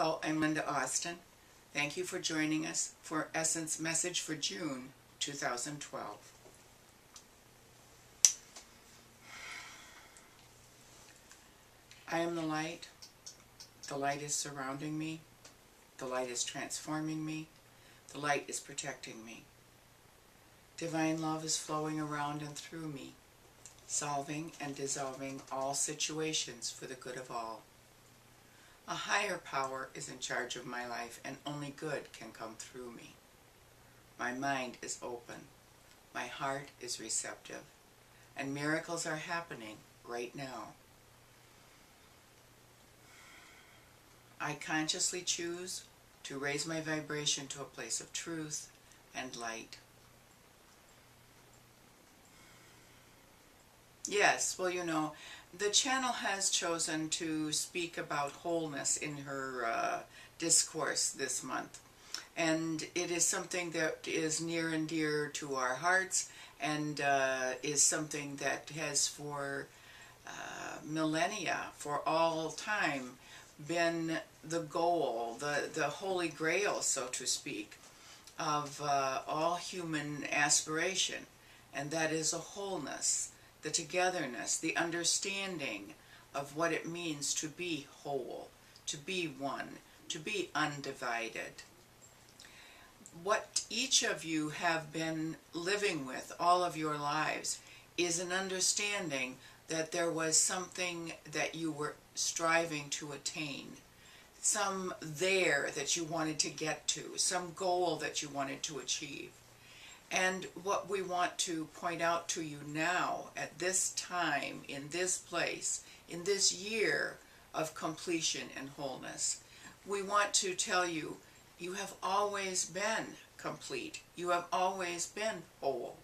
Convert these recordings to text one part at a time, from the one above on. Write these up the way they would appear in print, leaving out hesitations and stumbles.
Hello, I'm Linda Austin. Thank you for joining us for Essence Message for June 2012. I am the light. The light is surrounding me. The light is transforming me. The light is protecting me. Divine love is flowing around and through me, solving and dissolving all situations for the good of all. A higher power is in charge of my life, and only good can come through me. My mind is open. My heart is receptive. And miracles are happening right now. I consciously choose to raise my vibration to a place of truth and light. Yes, well, you know, the channel has chosen to speak about wholeness in her discourse this month. And it is something that is near and dear to our hearts, and is something that has for millennia, for all time, been the goal, the holy grail, so to speak, of all human aspiration. And that is a wholeness, the togetherness, the understanding of what it means to be whole, to be one, to be undivided. What each of you have been living with all of your lives is an understanding that there was something that you were striving to attain, some there that you wanted to get to, some goal that you wanted to achieve. And what we want to point out to you now, at this time, in this place, in this year of completion and wholeness, we want to tell you, you have always been complete. You have always been whole.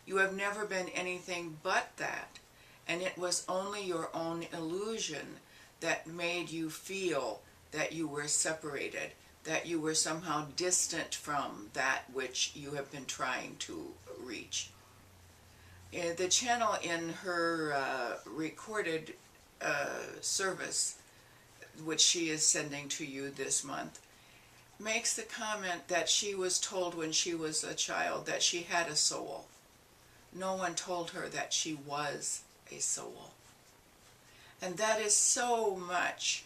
You have never been anything but that. And it was only your own illusion that made you feel that you were separated, that you were somehow distant from that which you have been trying to reach. The channel, in her recorded service, which she is sending to you this month, makes the comment that she was told when she was a child that she had a soul. No one told her that she was a soul. And that is so much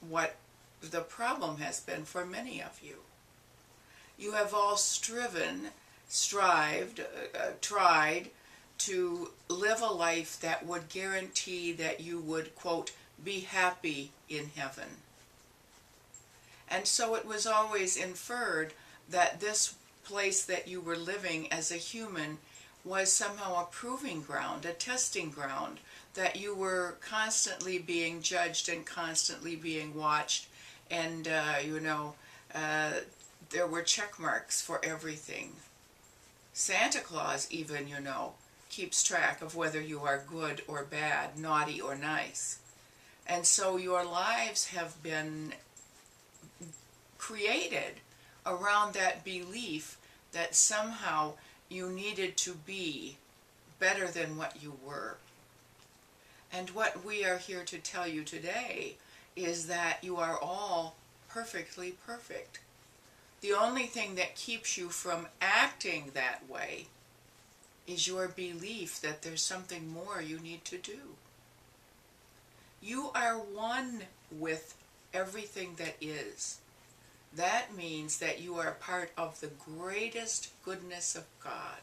what the problem has been for many of you. You have all strived, tried to live a life that would guarantee that you would, quote, be happy in heaven. And so it was always inferred that this place that you were living as a human was somehow a proving ground, a testing ground, that you were constantly being judged and constantly being watched. And, there were check marks for everything. Santa Claus even, keeps track of whether you are good or bad, naughty or nice. And so your lives have been created around that belief that somehow you needed to be better than what you were. And what we are here to tell you today is that you are all perfectly perfect. The only thing that keeps you from acting that way is your belief that there's something more you need to do. You are one with everything that is. That means that you are part of the greatest goodness of God.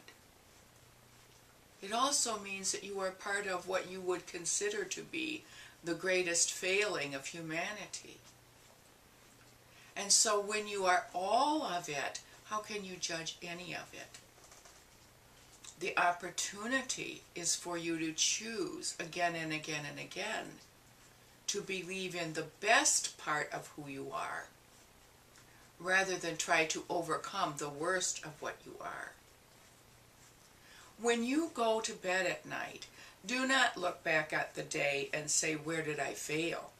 It also means that you are part of what you would consider to be the greatest failing of humanity. And so when you are all of it, how can you judge any of it? The opportunity is for you to choose again and again and again to believe in the best part of who you are, rather than try to overcome the worst of what you are. When you go to bed at night, do not look back at the day and say, where did I fail?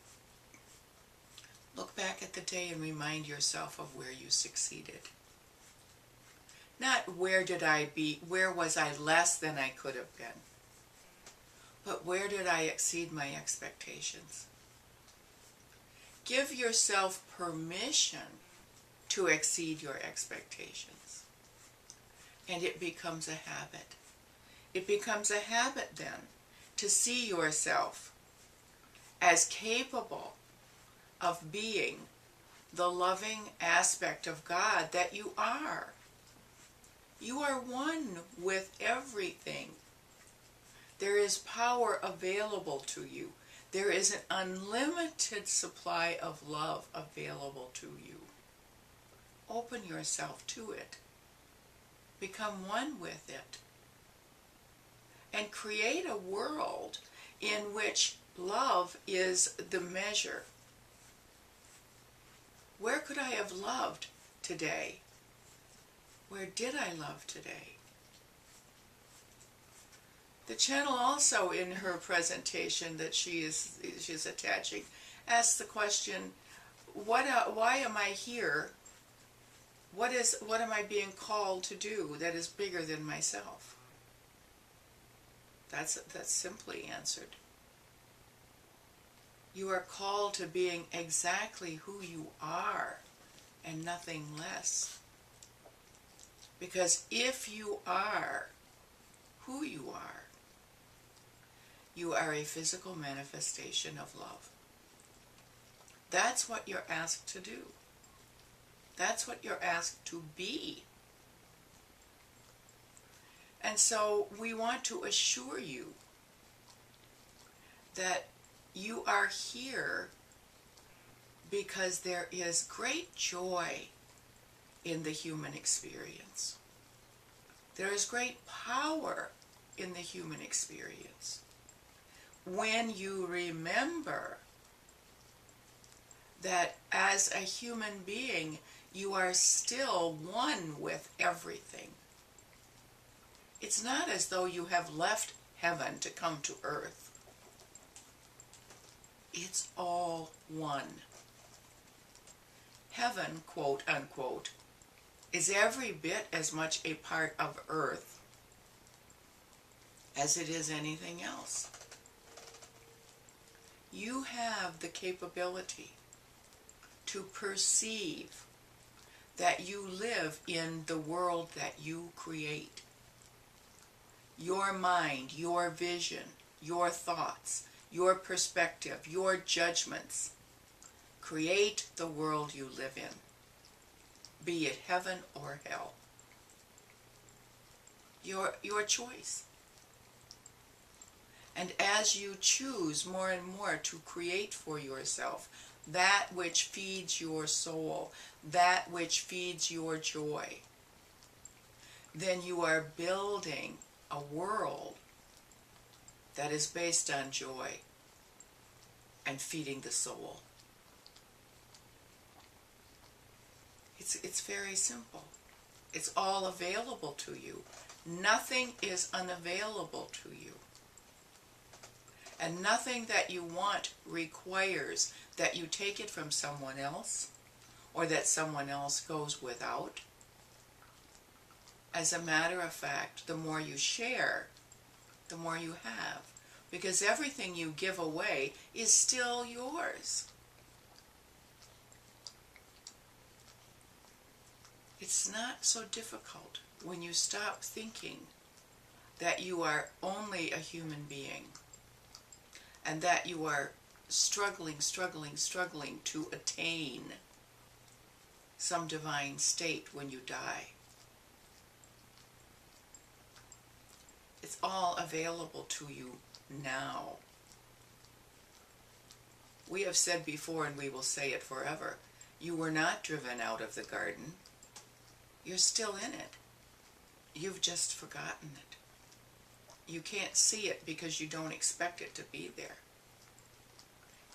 Look back at the day and remind yourself of where you succeeded. Not where was I less than I could have been, but where did I exceed my expectations? Give yourself permission to exceed your expectations. And it becomes a habit. It becomes a habit then to see yourself as capable of being the loving aspect of God that you are. You are one with everything. There is power available to you. There is an unlimited supply of love available to you. Open yourself to it. Become one with it. And create a world in which love is the measure. Where could I have loved today? Where did I love today? The channel also, in her presentation that she's attaching, asks the question, why am I here? What am I being called to do that is bigger than myself? That's simply answered. You are called to being exactly who you are and nothing less. Because if you are who you are a physical manifestation of love. That's what you're asked to do. That's what you're asked to be. And so we want to assure you that you are here because there is great joy in the human experience. There is great power in the human experience when you remember that as a human being, you are still one with everything. It's not as though you have left heaven to come to earth. It's all one. Heaven, quote unquote, is every bit as much a part of earth as it is anything else. You have the capability to perceive that you live in the world that you create. Your mind, your vision, your thoughts, your perspective, your judgments create the world you live in, be it heaven or hell. Your choice. And as you choose more and more to create for yourself that which feeds your soul, that which feeds your joy, then you are building a world that is based on joy and feeding the soul. It's very simple. It's all available to you. Nothing is unavailable to you. And nothing that you want requires that you take it from someone else or that someone else goes without. As a matter of fact, the more you share, the more you have. Because everything you give away is still yours. It's not so difficult when you stop thinking that you are only a human being and that you are struggling to attain some divine state when you die. It's all available to you now. We have said before, and we will say it forever, you were not driven out of the garden. You're still in it. You've just forgotten it. You can't see it because you don't expect it to be there.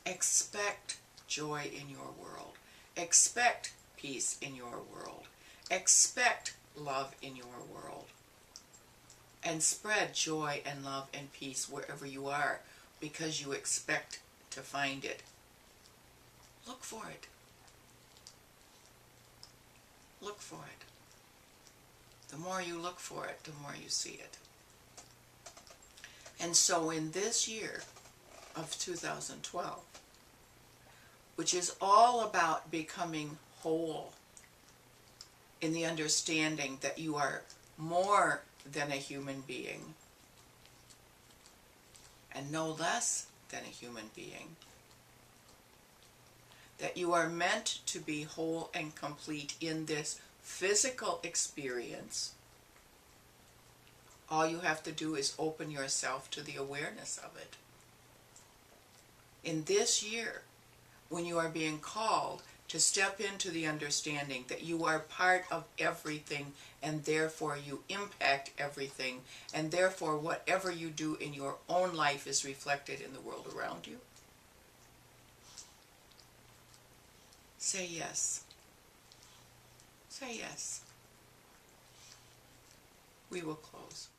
Expect joy in your world. Expect peace in your world. Expect love in your world. And spread joy and love and peace wherever you are because you expect to find it. Look for it. Look for it. The more you look for it, the more you see it. And so in this year of 2012, which is all about becoming whole in the understanding that you are more than a human being and no less than a human being. That you are meant to be whole and complete in this physical experience. All you have to do is open yourself to the awareness of it. In this year, when you are being called to step into the understanding that you are part of everything and therefore you impact everything, and therefore whatever you do in your own life is reflected in the world around you, say yes. Say yes. We will close.